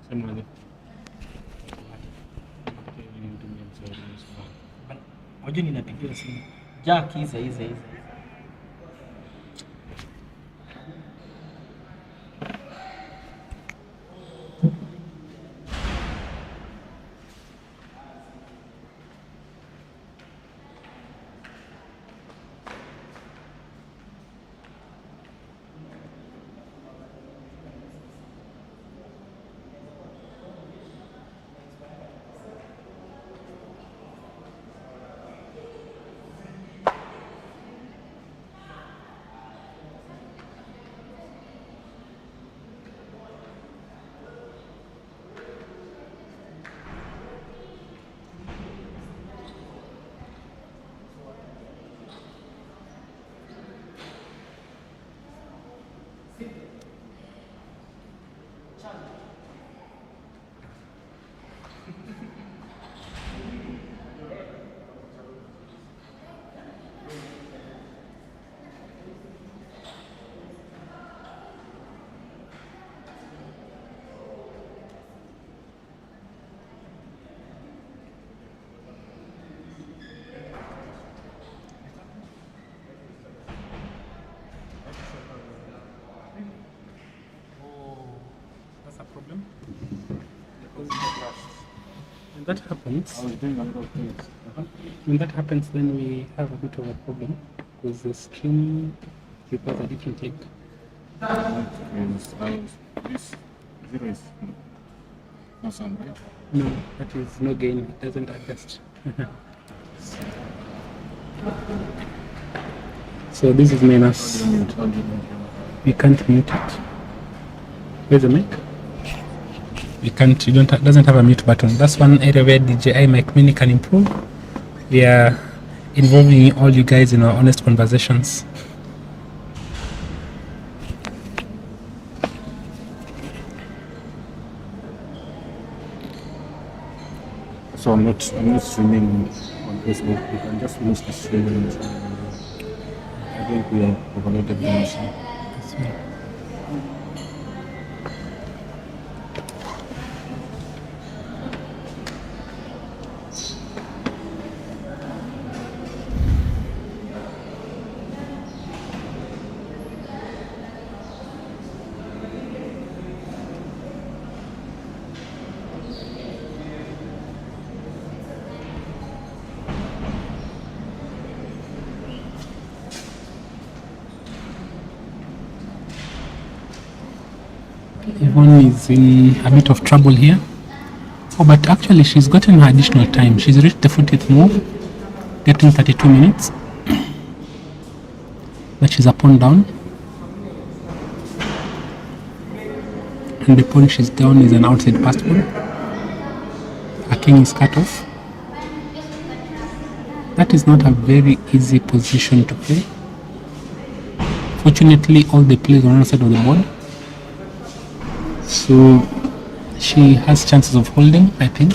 Semaje? Wajua ninapigiwa simu. Jack hizi. That's a problem. When that happens, when that happens, then we have a bit of a problem because the stream requires a different take. This zero is no sound, right? No, that is no gain. It doesn't adjust. So this is minus. We can't mute it. Where's the mic? We can't. You don't. Doesn't have a mute button. That's one area where DJI Mic Mini can improve. We are involving all you guys in our honest conversations. So I'm not streaming on Facebook. You can just finish the streaming. I think we have overloaded the machine. Yvonne is in a bit of trouble here. Oh, but actually she's gotten her additional time. She's reached the 40th move, getting 32 minutes. But she's a pawn down. And the pawn she's down is an outside passed pawn. Her king is cut off. That is not a very easy position to play. Fortunately, all the plays are on the side of the board. So she has chances of holding, I think.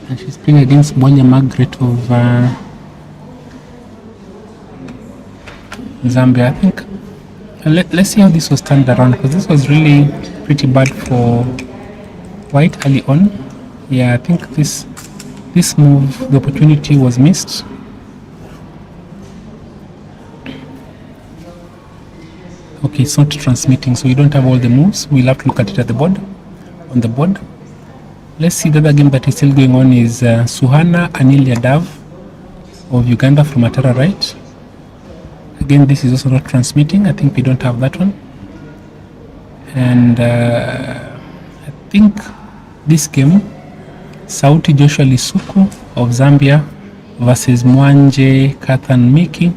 And she's playing against Bonya Margaret of Zambia, I think. Let's see how this was turned around, because this was really pretty bad for White early on. Yeah, I think this move, the opportunity was missed. Okay, it's not transmitting, so we don't have all the moves. We'll have to look at it at the board, on the board. Let's see, the other game that is still going on is Suhana Anilia Dav of Uganda from Atara Right. Again, this is also not transmitting. I think we don't have that one. And I think this game, Sauti Joshua Lisuku of Zambia versus Mwanje Kathan Miki.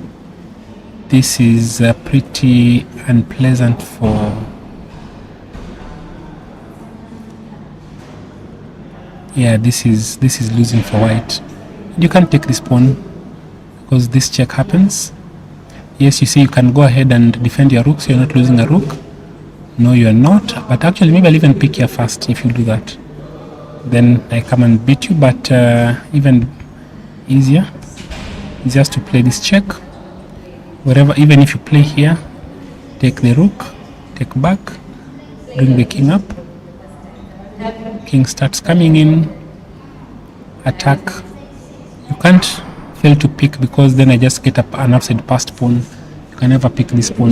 This is pretty unpleasant for... Yeah, this is losing for White. You can't take this pawn because this check happens. Yes, you see you can go ahead and defend your rook, so you're not losing a rook. No, you're not. But actually, maybe I'll even pick here first if you do that. Then I come and beat you, but even easier is just to play this check. Wherever, even if you play here, take the rook, take back, bring the king up. King starts coming in, attack. You can't fail to pick because then I just get up an upside passed pawn. You can never pick this pawn,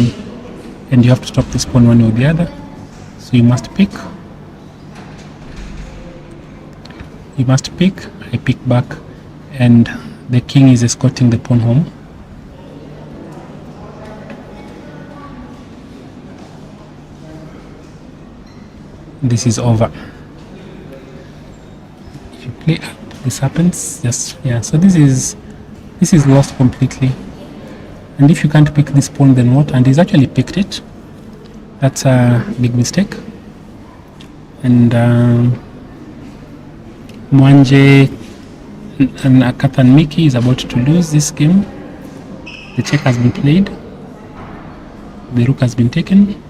and you have to stop this pawn one way or the other. So you must pick. You must pick. I pick back, and the king is escorting the pawn home. This is over. If you play up, this happens. Just so this is lost completely. And if you can't pick this pawn, then what? And he's actually picked it. That's a big mistake. And Mwanje and Akathan Miki is about to lose this game. The check has been played. The rook has been taken.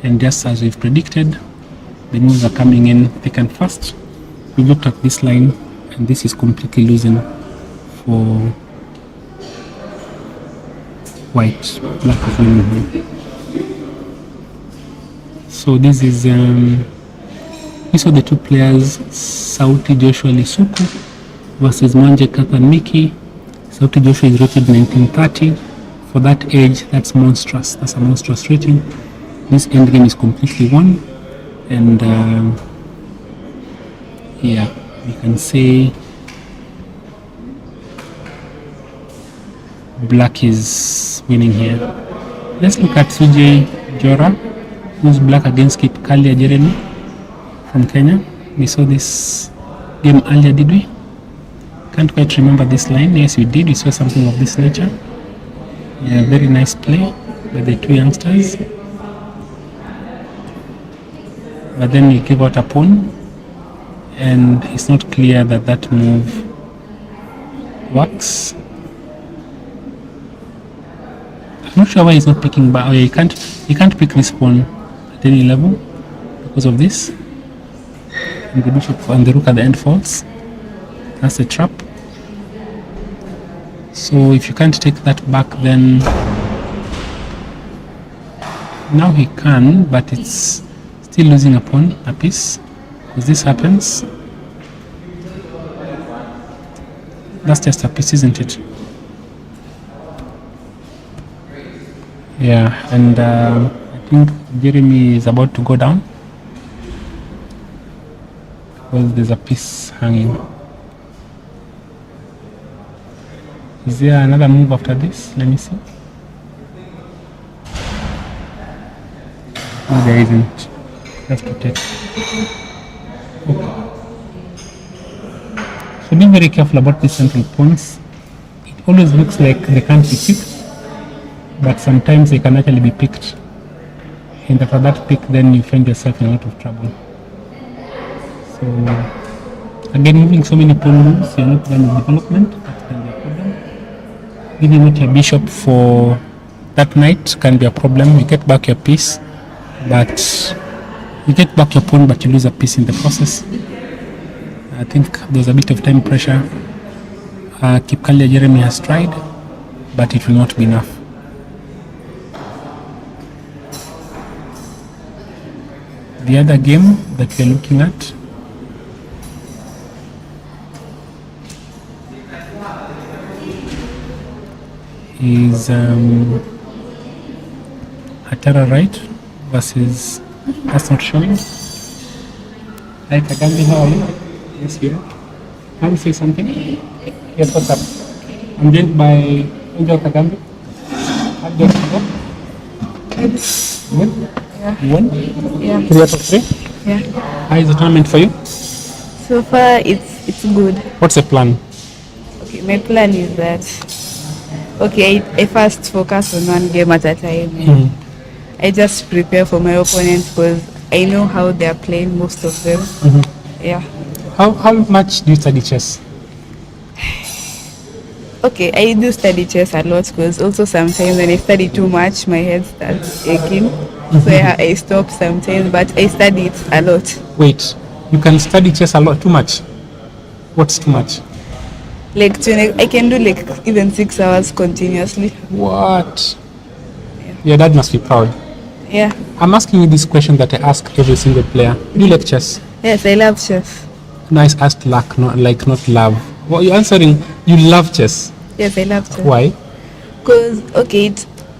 And just as we've predicted, the moves are coming in thick and fast. We looked at this line, and this is completely losing for white. Black is winning here. So this is these are the two players, Sauti Joshua Lisuku versus Mwanje Kathan Miki. Sauti Joshua is rated 1930. For that age, that's monstrous. That's a monstrous rating. This endgame is completely won. And yeah, we can say black is winning here. Let's look at Sujay Jora, who's black against Kip Kalia Jeremy from Kenya. We saw this game earlier, did we? Can't quite remember this line. Yes, we did. We saw something of this nature. Yeah, very nice play by the two youngsters. But then you give out a pawn, and it's not clear that that move works. I'm not sure why he's not picking back. Oh yeah, you can't pick this pawn at any level because of this. And the bishop and the rook at the end falls. That's a trap. So if you can't take that back, then now he can, but it's still losing a pawn, a piece, because this happens. That's just a piece, isn't it? Yeah, and I think Jeremy is about to go down because there's a piece hanging. Is there another move after this? Let me see. No, there isn't. Have to take. Okay. So be very careful about these central pawns. It always looks like they can't be picked, but sometimes they can actually be picked. And after that pick, then you find yourself in a lot of trouble. So again, moving so many pawn moves, you're not done with development. That can be a problem. Giving out your bishop for that knight can be a problem. You get back your piece, but you get back your pawn, but you lose a piece in the process. I think there's a bit of time pressure. Kipkalia Jeremy has tried, but it will not be enough. The other game that we're looking at is Hatara Right versus, that's not showing. Hi Kagambi, how are you? Yes, you are. Can you say something? Yes, what's up? I'm joined by Angel Kagambi. How do you go? Good? Yeah. You won? Yeah. 3 out of 3? Yeah. How is the tournament for you? So far, it's good. What's the plan? Okay, my plan is that I first focus on one game at a time. I just prepare for my opponent because I know how they are playing, most of them. Yeah. How much do you study chess? okay, I do study chess a lot because also sometimes when I study too much, my head starts aching. So I stop sometimes, but I study it a lot. Wait, you can study chess a lot, too much? What's too much? Like I can do like even 6 hours continuously. What? Your dad must be proud. Yeah. I'm asking you this question that I ask every single player. Do you like chess? Yes, I love chess. No, I asked luck, not love. Well, you're answering, you love chess. Yes, I love chess. Why? Because okay,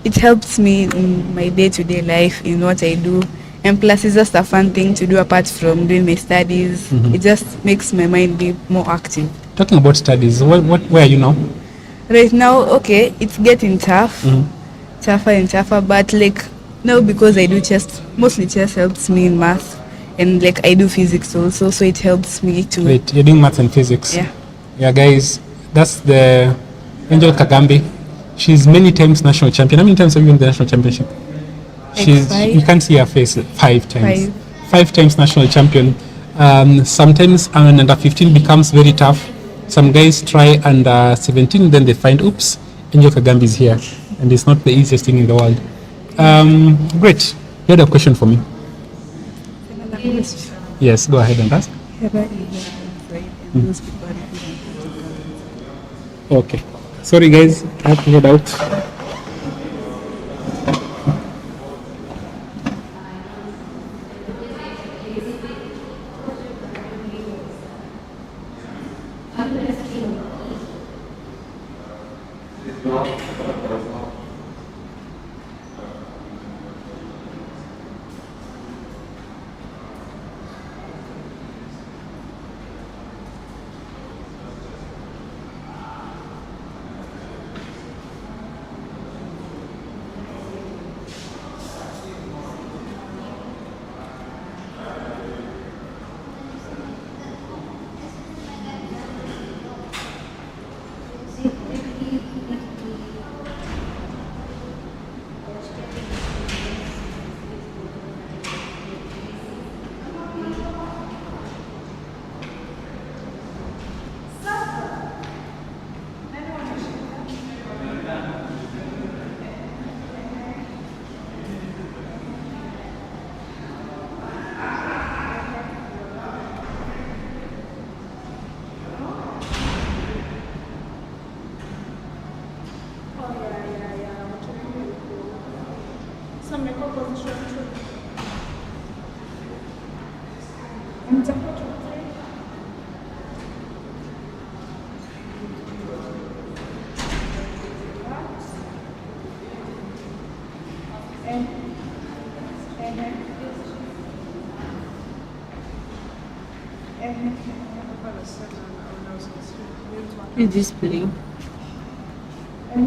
it helps me in my day-to-day life in what I do, and plus it's just a fun thing to do apart from doing my studies. It just makes my mind be more active. Talking about studies, where are you now? Right now, okay, it's getting tough, tougher and tougher. But like now, because I do chess, mostly chess helps me in math, and like I do physics also, so it helps me to. Wait, you're doing maths and physics? Yeah. Yeah, guys, that's the Angel Kagambi. She's many times national champion. How many times have you won the national championship? Like 5. You can't see her face. 5 times. 5. 5 times national champion. Sometimes under 15 becomes very tough. Some guys try under 17, then they find, oops, Angel Kagambi is here, and it's not the easiest thing in the world. Great. You had a question for me? Yes, go ahead and ask. Okay. Sorry guys, I have to head out. Is this playing? I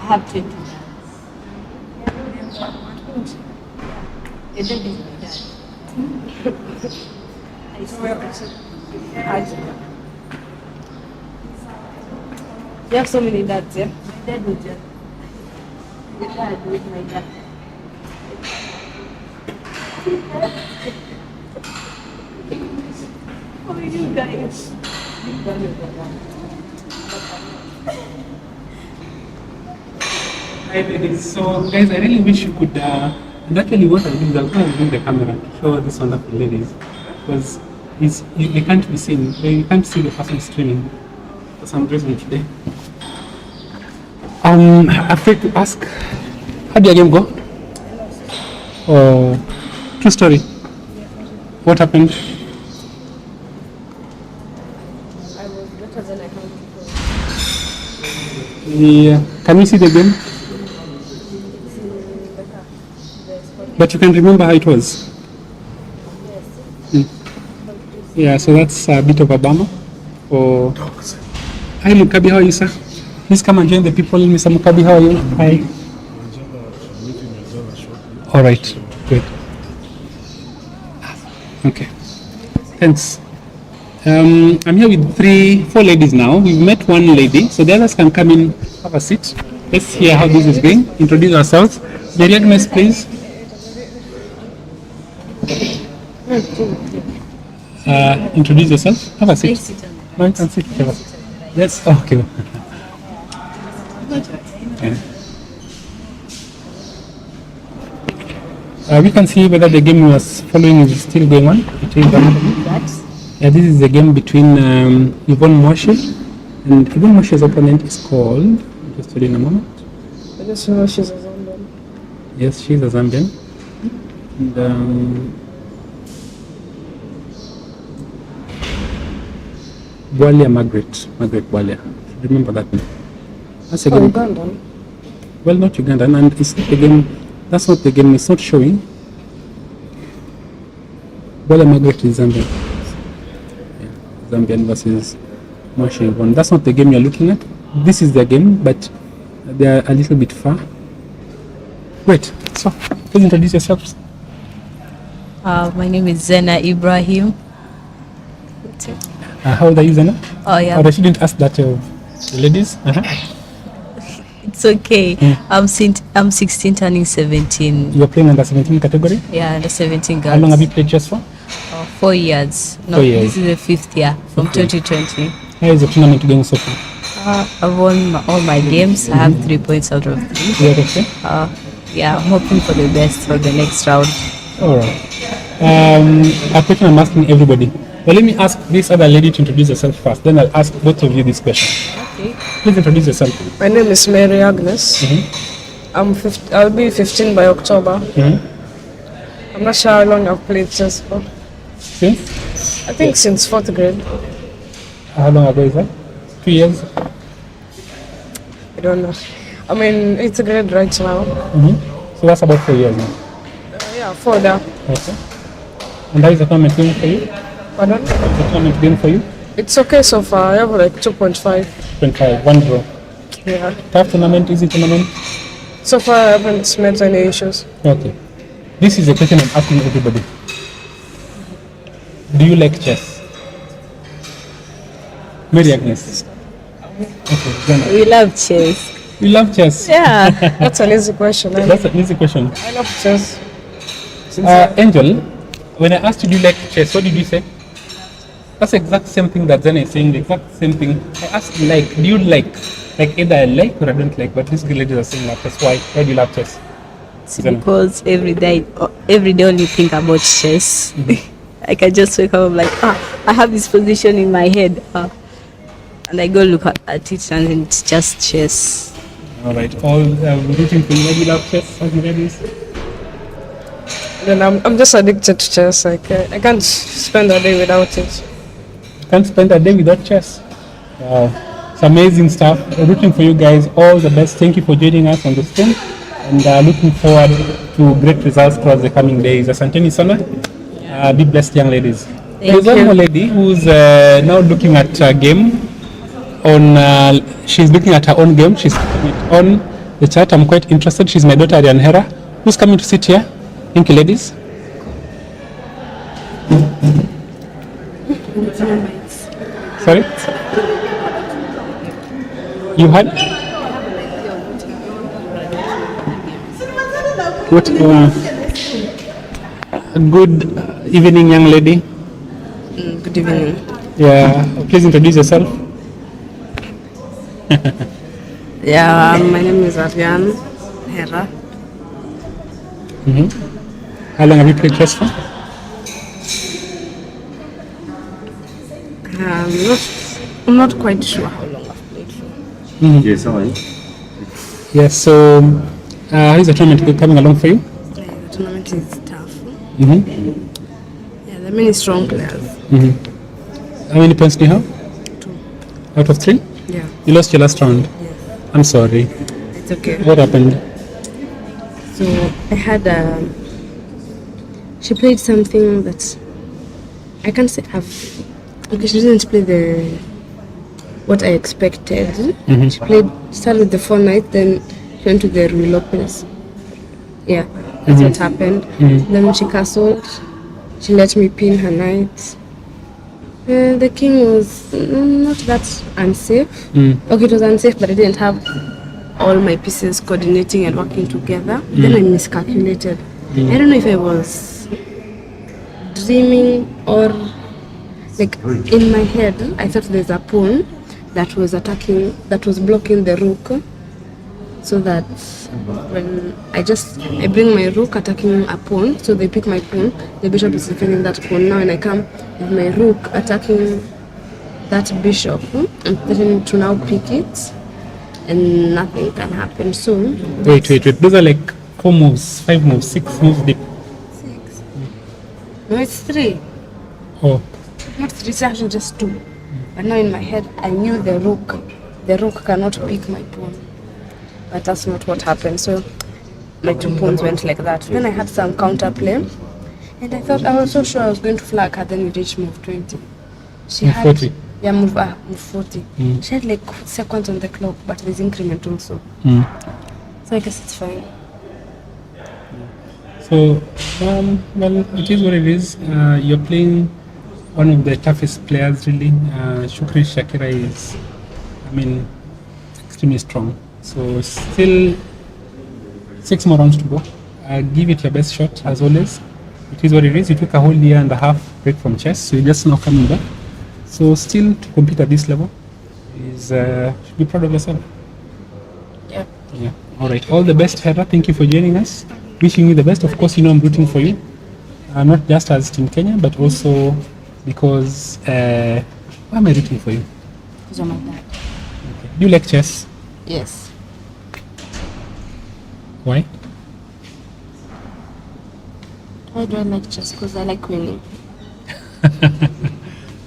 have 20 dads. Your dad is my dad. I see. You have so many dads, yeah? My dad was just. My dad with my dad. Oh, you guys. Hi ladies. So guys, I really wish you could and actually what I'll do is I'll go and bring the camera to show these wonderful ladies, because they can't be seen. You can't see the person streaming for some reason today. I'm afraid to ask, how did your game go? Oh, true story. What happened? I was better than I can before. Yeah. Can we see the game? But you can remember how it was? Yeah, so that's a bit of a bummer. Oh. Hi Mukabi, how are you, sir? Please come and join the people. Mr. Mukabi, how are you? Hi. All right, good. Okay, thanks. I'm here with 4 ladies now. We've met one lady, so the others can come in, have a seat. Let's hear how this is going. Introduce ourselves. The young miss, please. Introduce yourself. Have a seat. No, you can sit. Have a seat. Yes. Okay. Yeah. We can see whether the game we was following is still going on. Yeah, this is a game between Yvonne Moshe and Yvonne Moshe's opponent is called. Just tell you in a moment. I just know she's a Zambian. Yes, she's a Zambian. And, Bwalia Margaret Bwalia. Remember that name. That's a game. Ugandan. Well, not Ugandan, and it's not the game. That's not the game. It's not showing. Bwalia Margaret is Zambian. Yeah, Zambian versus Moshe Yvonne. That's not the game you're looking at. This is the game, but they are a little bit far. Wait. So, please introduce yourselves. My name is Zena Ibrahim. How old are you, Zena? Oh yeah, Or I shouldn't ask that of the ladies. it's okay. I'm 16 turning 17. You're playing under 17 category. Yeah, under 17 girls. How long have you played chess for? 4 years. No, 4 years. this is the 5th year from 2020. How is the tournament going so far? I've won all my games. I have 3 points out of 3. Is that okay? Yeah, I'm hoping for the best for the next round. Alright. A question I'm asking everybody. But let me ask this other lady to introduce herself first. Then I'll ask both of you this question. Okay. Please introduce yourself. My name is Mary Agnes. I'll be 15 by October. I'm not sure how long I've played chess for. Since? I think since 4th grade. How long ago is that? 2 years? I don't know. I'm in 8th grade right now. So that's about 4 years now. Yeah, 4 there. Okay. And how is the tournament going for you? Pardon? How's the tournament going for you? It's okay so far. I have like 2.5. 25, 1 draw. Yeah. Tough tournament, easy tournament? So far I haven't met any issues. Okay. This is a question I'm asking everybody. Do you like chess? Mary Agnes. Okay, Zena. We love chess. You love chess? Yeah. That's an easy question. That's an easy question. I love chess. Angel, when I asked you, do you like chess, what did you say? That's the exact same thing that Zena is saying, the exact same thing. I asked, like, do you like? Like, either I like or I don't like, but these ladies are saying love chess. Why? Why do you love chess? It's because every day only think about chess. I can just wake up, I'm like, I have this position in my head. And I go look at it and it's just chess. All right. All rooting for you. Why do you love chess? Have you read this? Then I'm just addicted to chess. Like I can't spend a day without it. Can't spend a day without chess. Wow. It's amazing stuff. Rooting for you guys. All the best. Thank you for joining us on the stream. And looking forward to great results across the coming days. Asanteni sana. Be blessed, young ladies. There's one more lady who's now looking at a game. She's looking at her own game. She's putting it on the chat. I'm quite interested. She's my daughter Ariane Hera, who's coming to sit here. Thank you, ladies. Sorry? You had? What? Good evening, young lady. Good evening. Yeah, please introduce yourself. Yeah, my name is Ariane Hera. How long have you played chess for? I'm not quite sure how long I've played for. Yes, all right. Yes, so how is the tournament coming along for you? The tournament is tough. Mm-hmm. Yeah, there are many strong players. How many points do you have? 2. Out of 3? Yeah. You lost your last round. Yes. I'm sorry. It's okay. What happened? So I had she played something that I can't say okay, she didn't play what I expected. She started with the 4 knights, then she went to the Ruy Lopez. Yeah, that's what happened. Then when she castled, she let me pin her knight. The king was not that unsafe. Okay, it was unsafe, but I didn't have all my pieces coordinating and working together. Then I miscalculated. I don't know if I was dreaming or like in my head I thought there's a pawn that was blocking the rook, so that when I bring my rook attacking a pawn, so they pick my pawn, the bishop is defending that pawn. Now when I come with my rook attacking that bishop, I'm threatening to now pick it and nothing can happen. So Wait. Those are like 4 moves, 5 moves, 6 moves deep. no, it's 3. Oh, Not 3, it's actually just 2. But now in my head, I knew the rook cannot pick my pawn. But that's not what happened. So my 2 pawns went like that. Then I had some counterplay, and I thought, I was so sure I was going to flag her. Then we reached move 20. She Move had 40. Yeah, move 40. She had like seconds on the clock, but there's increment also. So I guess it's fine. so well, it is what it is. You're playing one of the toughest players, really. Shukri Shakira is, extremely strong. So still 6 more rounds to go. Give it your best shot, as always. It is what it is. You took a whole year and a half break from chess, so you're just now coming back. So still to compete at this level is should be proud of yourself. Yeah. Yeah. All right. All the best, Hera. Thank you for joining us. Wishing you the best. Of course, I'm rooting for you. Not just as Team Kenya, but also because why am I rooting for you? Because of my dad. Okay. Do you like chess? Yes. Why? Why do I like chess? Because I like winning.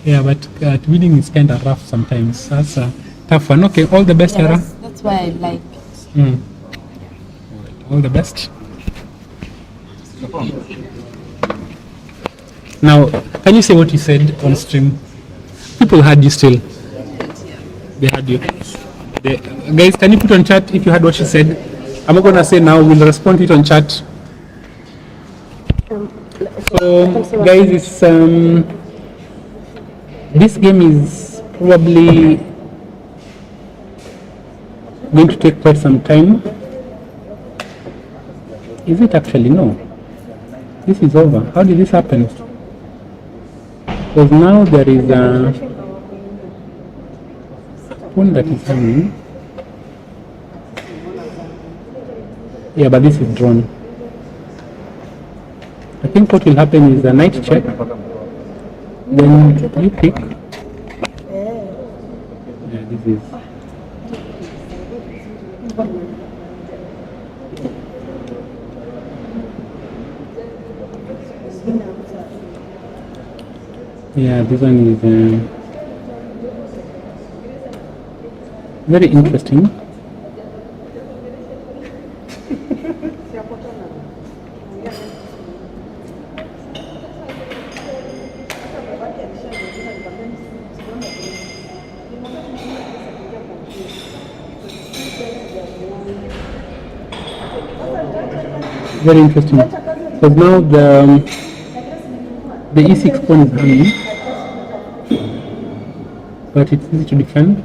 Yeah, but winning is kind of rough sometimes. That's a tough one. Okay, all the best, Hera. That's why I like it. All right, all the best. Now, can you say what you said on stream? People heard you still. They heard you. Guys, can you put on chat if you heard what she said? I'm not going to say now, we'll respond to it on chat. So, guys, it's this game is probably going to take quite some time. Is it actually? No. This is over. How did this happen? Because now there is a pawn that is hanging. Yeah, but this is drawn. I think what will happen is a knight check. Then you pick. Yeah, this is. Yeah, this one is very interesting. Very interesting. Because now the e6 pawn is hanging, but it's easy to defend.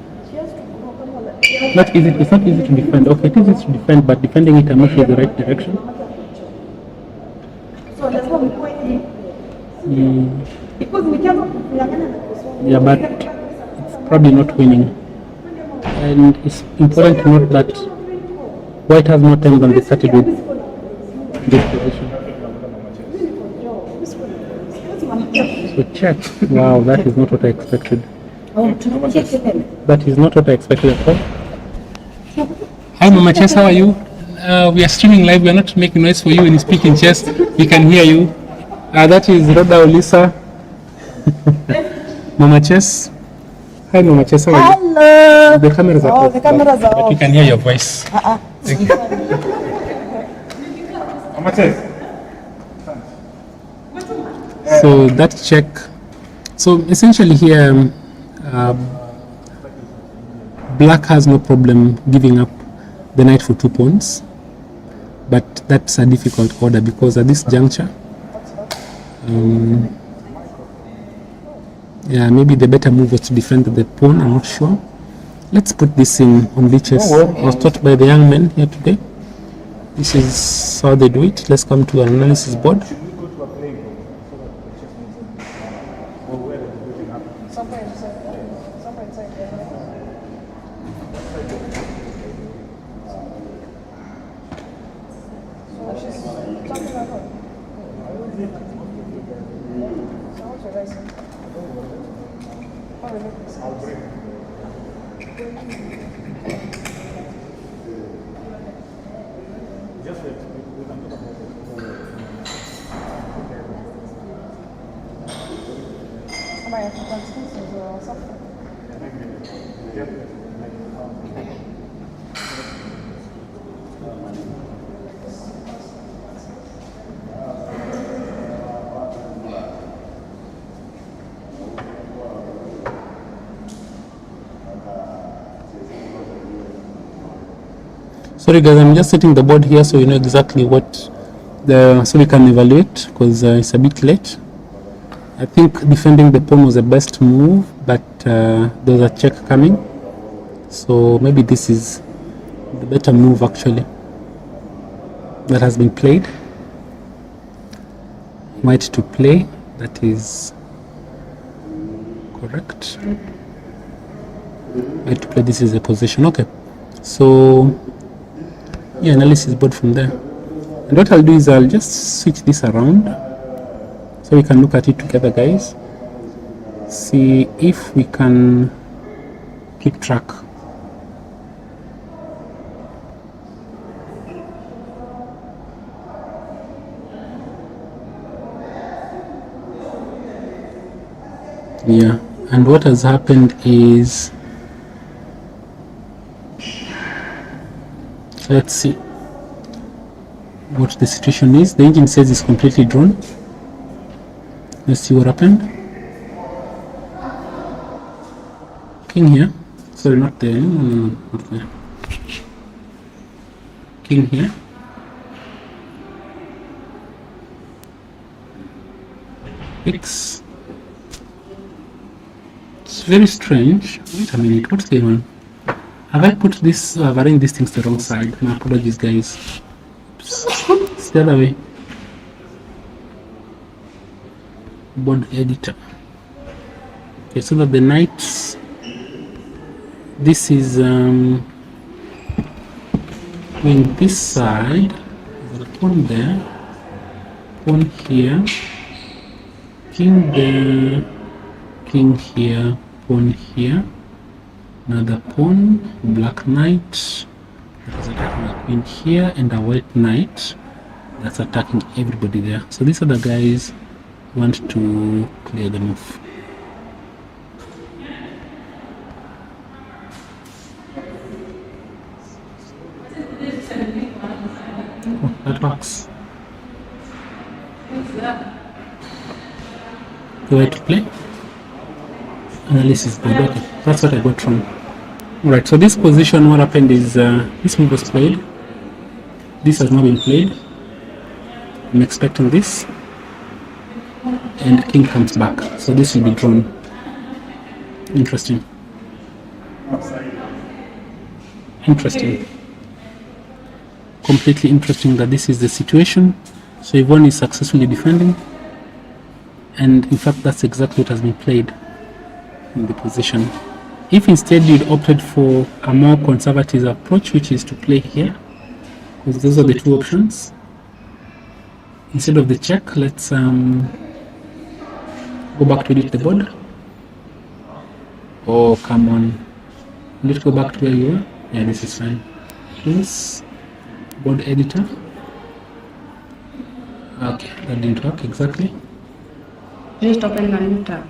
Not easy. It's not easy to defend. Okay, it is easy to defend, but defending it, I'm not sure the right direction. Yeah, but it's probably not winning. And it's important to note that White has more time than they started with this position. So check. Wow, that is not what I expected. That is not what I expected at all. Hi Mama Chess, how are you? We are streaming live. We are not making noise for you when you speak in chess. We can hear you. That is Rhoda Olisa. Mama Chess. Hi Mama Chess, how are you? Hello. The cameras are off. The cameras are But off. we can hear your voice. Thank you. So that check. So essentially here, Black has no problem giving up the knight for 2 pawns, but that's a difficult order because at this juncture, yeah, maybe the better move was to defend the pawn. I'm not sure. Let's put this in on leeches. I was taught by the young men here today. This is how they do it. Let's come to an analysis board. Sorry guys, I'm just setting the board here so you know exactly what so we can evaluate, because it's a bit late. I think defending the pawn was the best move, but there's a check coming, so maybe this is the better move actually that has been played. White to play, that is correct. White to play, this is the position. Okay, so yeah, analysis board from there. And what I'll do is I'll just switch this around so we can look at it together, guys. See if we can keep track. Yeah, and what has happened is, let's see what the situation is. The engine says it's completely drawn. Let's see what happened. King here. Sorry, not there. No, not there. King here. X. It's very strange. Wait a minute, what's going on? Have I put this, I've arranged these things the wrong side. My apologies, guys. Oops. It's the other way. Board editor. Okay, so that the knights, this is going this side. There's a pawn there, pawn here, king there, king here, pawn here, another pawn, black knight that's attacking the queen here, and a white knight that's attacking everybody there. So these are the guys who want to clear the move. Oh, that works. The way to play analysis board. Okay, that's what I got from. Alright, so this position, what happened is this move was played, this has not been played. I'm expecting this, and king comes back, so this will be drawn. Interesting. Completely interesting that this is the situation. So Yvonne is successfully defending, and in fact that's exactly what has been played in the position. If instead you'd opted for a more conservative approach, which is to play here, because those are the two options, instead of the check, let's go back to edit the board. Oh, come on. Let's go back to where you were. Yeah, this is fine. Please, board editor. Okay, that didn't work exactly. Just open a new tab.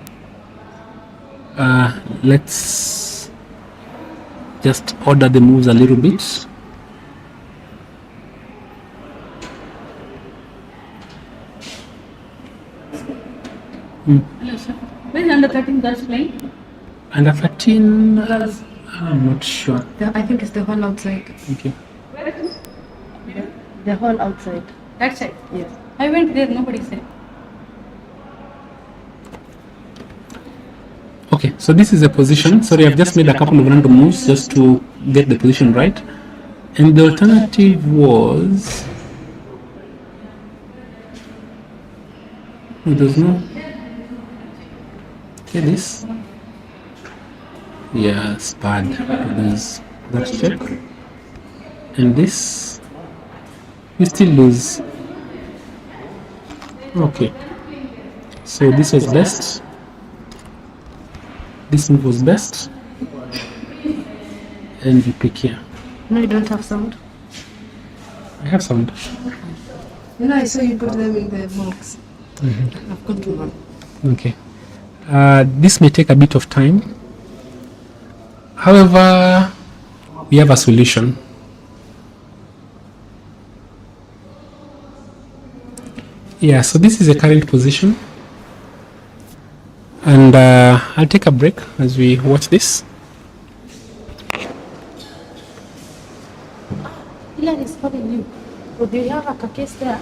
Let's just order the moves a little bit. Hello, sir. Where is under 13 girls playing? Under 13, I'm not sure. I think it's the hall outside. Thank you. The hall outside. That side. Yes. I went there, nobody said. Okay, so this is a position. Sorry, I've just made a couple of random moves just to get the position right. And the alternative was... Oh, there's no... Okay, this. Yeah, spad. Lose that check. And this, you still lose. Okay. So this was best. This move was best. And you pick here. No, you don't have sound. I have sound. You know, I saw you put them in the box. I've got one. Okay. This may take a bit of time. However, we have a solution. Yeah, so this is the current position. And I'll take a break as we watch this. Hilary is calling you. So do you have a case there?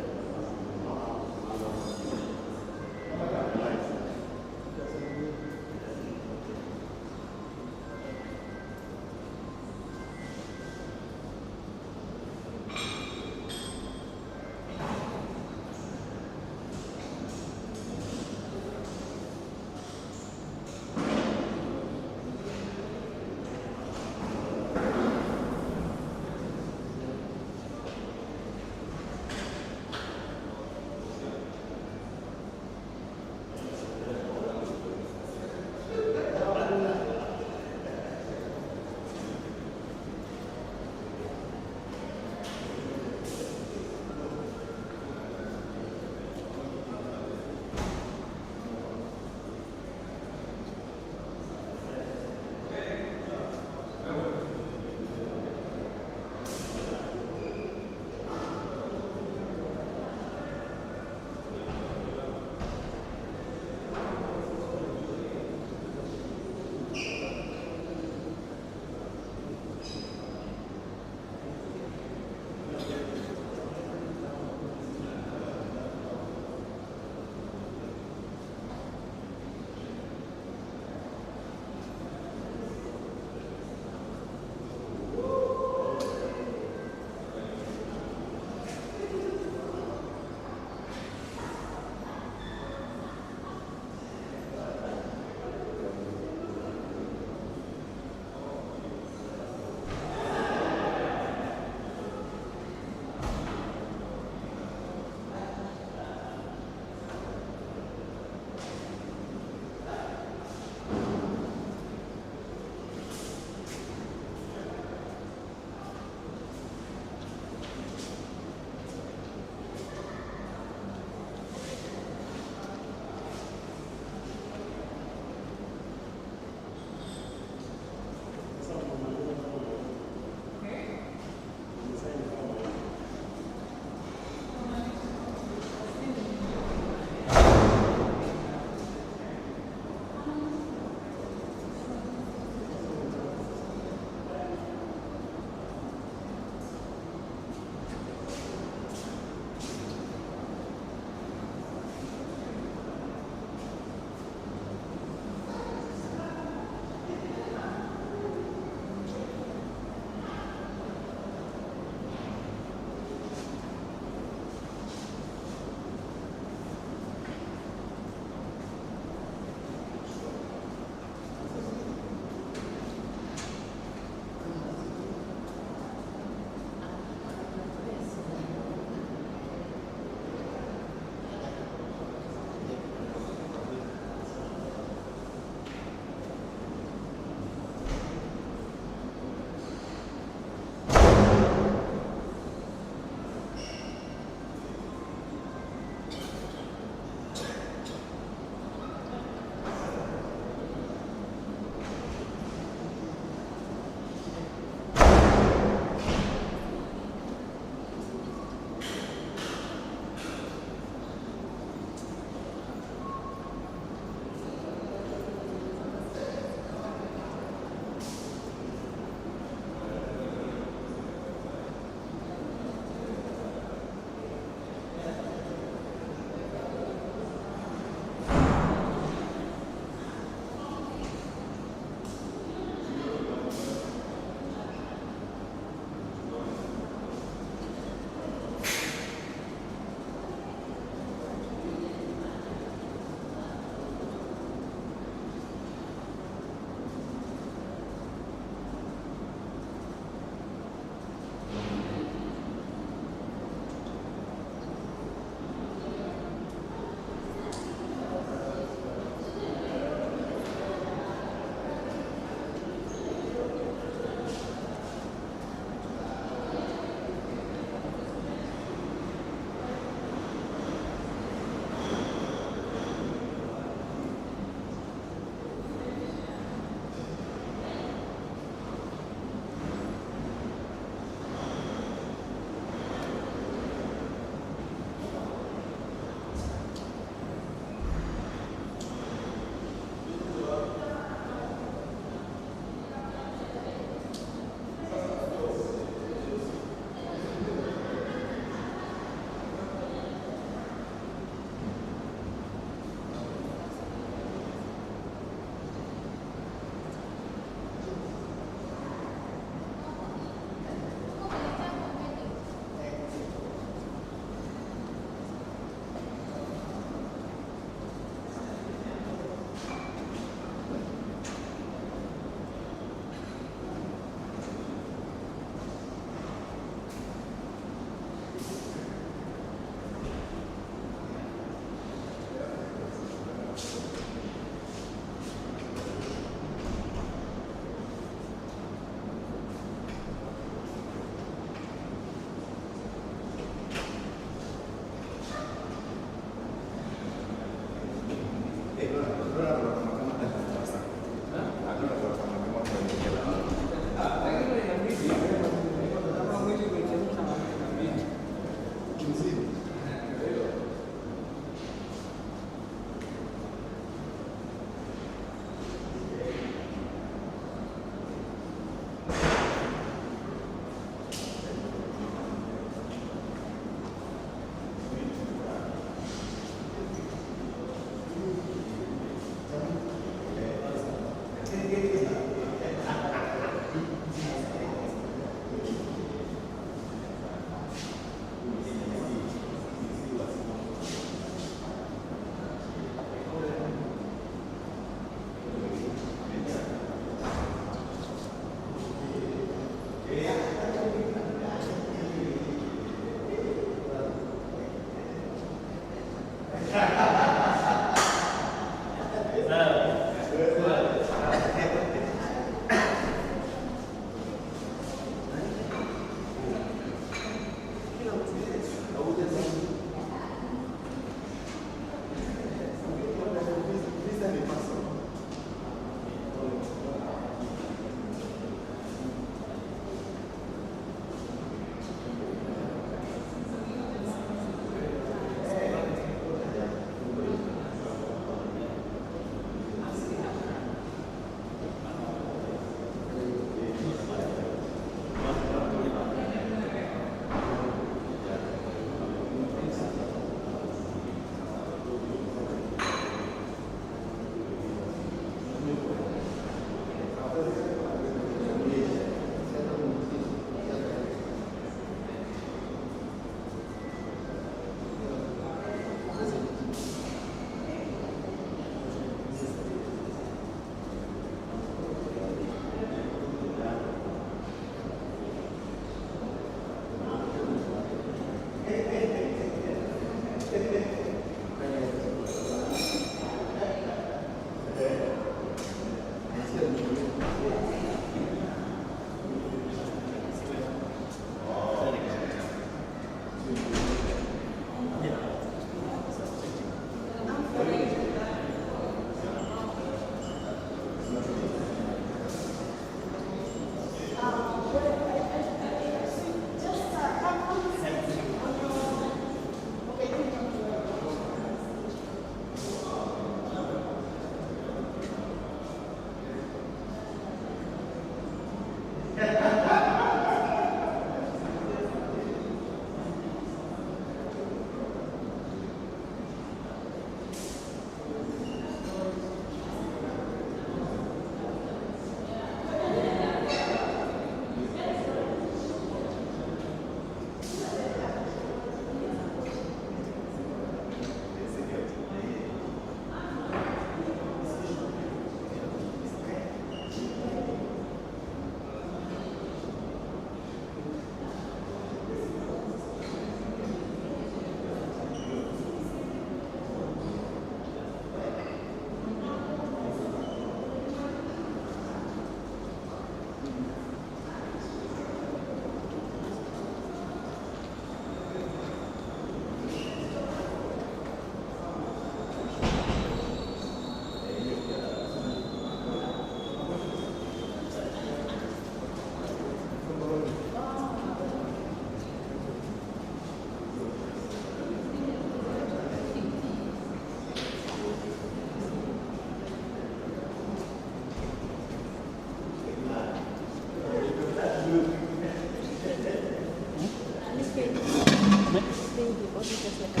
or is it just like a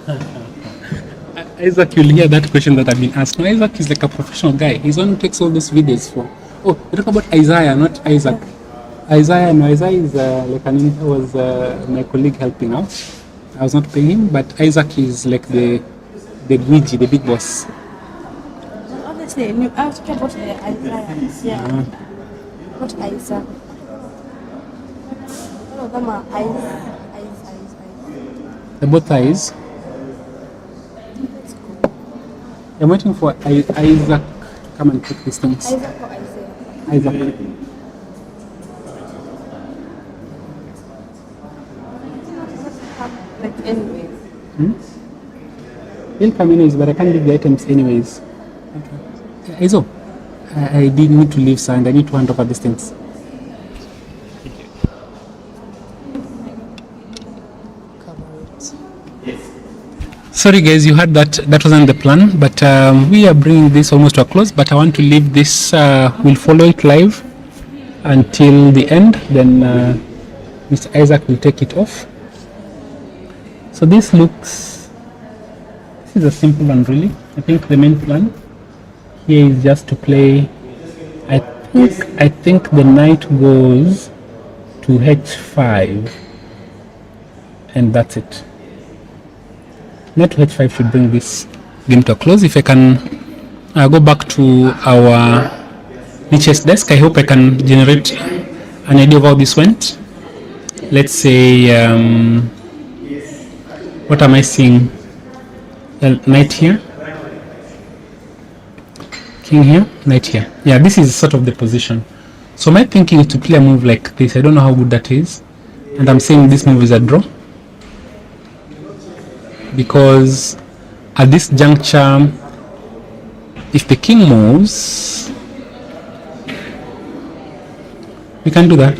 filter? Isaac, you'll hear that question that I've been asked. No, Isaac is like a professional guy. He's the one who takes all these videos for. Oh, we talk about Isaiah, not Isaac. Isaiah, no, Isaiah is was my colleague helping out. I was not paying him, but Isaac is like the gwiji, the big boss. Well, honestly, I was talking about the Isaiah. Yeah. Not Isaac. All of them are eyes. The both eyes. I'm waiting for Isaac to come and take these things. Isaac or Isaiah? Isaac. Like anyways. He'll come anyways, but I can't leave the items anyways. Okay. Izo, I did need to leave, sir, and I need to hand over these things. Sorry guys, you heard that wasn't the plan, but we are bringing this almost to a close, but I want to leave this, we'll follow it live until the end, then Mr. Isaac will take it off. So this is a simple one really. I think the main plan here is just to play, I think the knight goes to h5 and that's it. Knight to h5 should bring this game to a close. If I can go back to our chess desk, I hope I can generate an idea of how this went. Let's say, what am I seeing? Knight here, king here, knight here. Yeah, this is sort of the position. So my thinking is to play a move like this. I don't know how good that is, and I'm saying this move is a draw, because at this juncture, if the king moves, we can do that.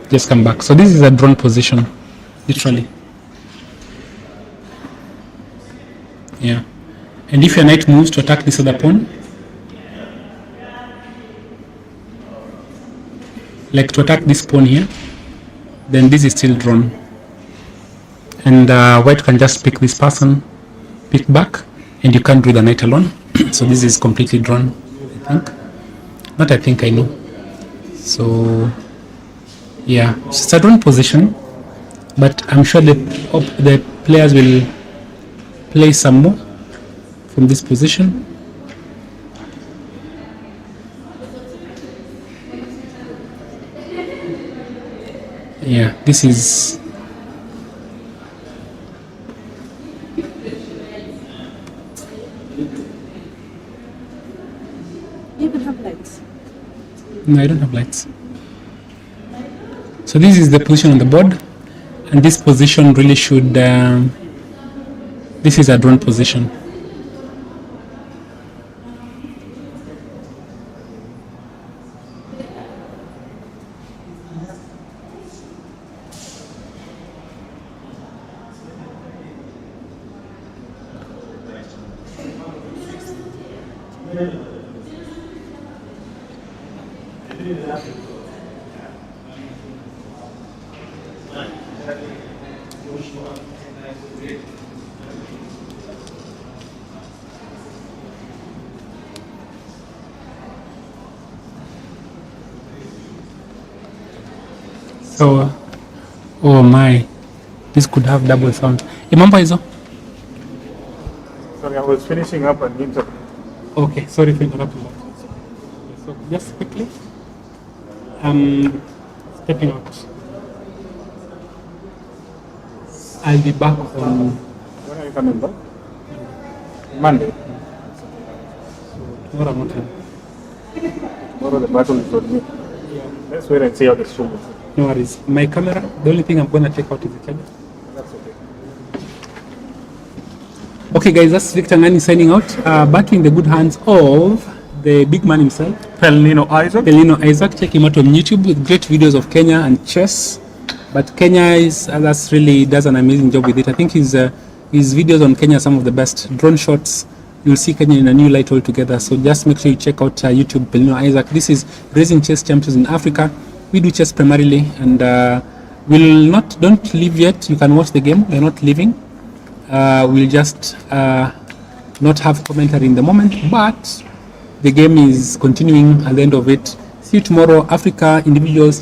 Just come back. So this is a drawn position, literally. Yeah. And if your knight moves to attack this other pawn, like to attack this pawn here, then this is still drawn. And white can just pick this person, pick back, and you can't do the knight alone. So this is completely drawn, I think. Not I think, I know. So yeah, it's a drawn position, but I'm sure the players will play some more from this position. Yeah, this is You even have lights. no, I don't have lights. So this is the position on the board, and this position really should this is a drawn position. So, oh my, this could have double sound. Imamba hizo? Sorry, I was finishing up an interview. Okay, sorry for interrupting that. So just quickly, stepping out. I'll be back on When are you coming back? Monday. tomorrow. I'm not here. Tomorrow the battle is on me. Let's wait and see how the show goes. No worries. My camera, the only thing I'm gonna take out is the charger. That's okay. Okay guys, that's Victor Ngani signing out. Back in the good hands of the big man himself, Pelnino Isaac. Pelino Isaac. Check him out on YouTube with great videos of Kenya and chess. But Kenya that's really does an amazing job with it. I think his videos on Kenya are some of the best. Drone shots, you'll see Kenya in a new light altogether. So just make sure you check out YouTube, Pelino Isaac. This is raising chess champions in Africa. We do chess primarily, and don't leave yet. You can watch the game. We're not leaving. We'll just not have commentary in the moment, but the game is continuing at the end of it. See you tomorrow. Africa Individual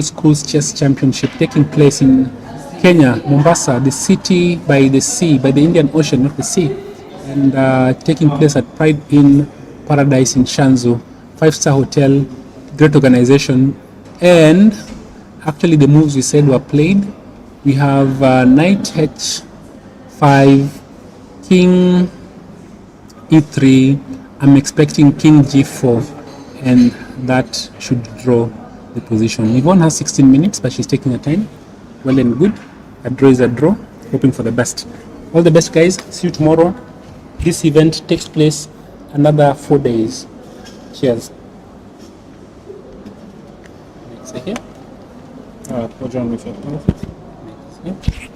Schools Chess Championship taking place in Kenya, Mombasa, the city by the sea, by the Indian Ocean, not the sea, and taking place at Pride Inn Paradise in Shanzu, 5-star hotel, great organization. And actually the moves we said were played. We have knight h5, king e3. I'm expecting king g4, and that should draw the position. Yvonne has 16 minutes, but she's taking her time. Well and good. A draw is a draw. Hoping for the best. All the best, guys. See you tomorrow. This event takes place another 4 days. Cheers. Next here. Put on with your Next here.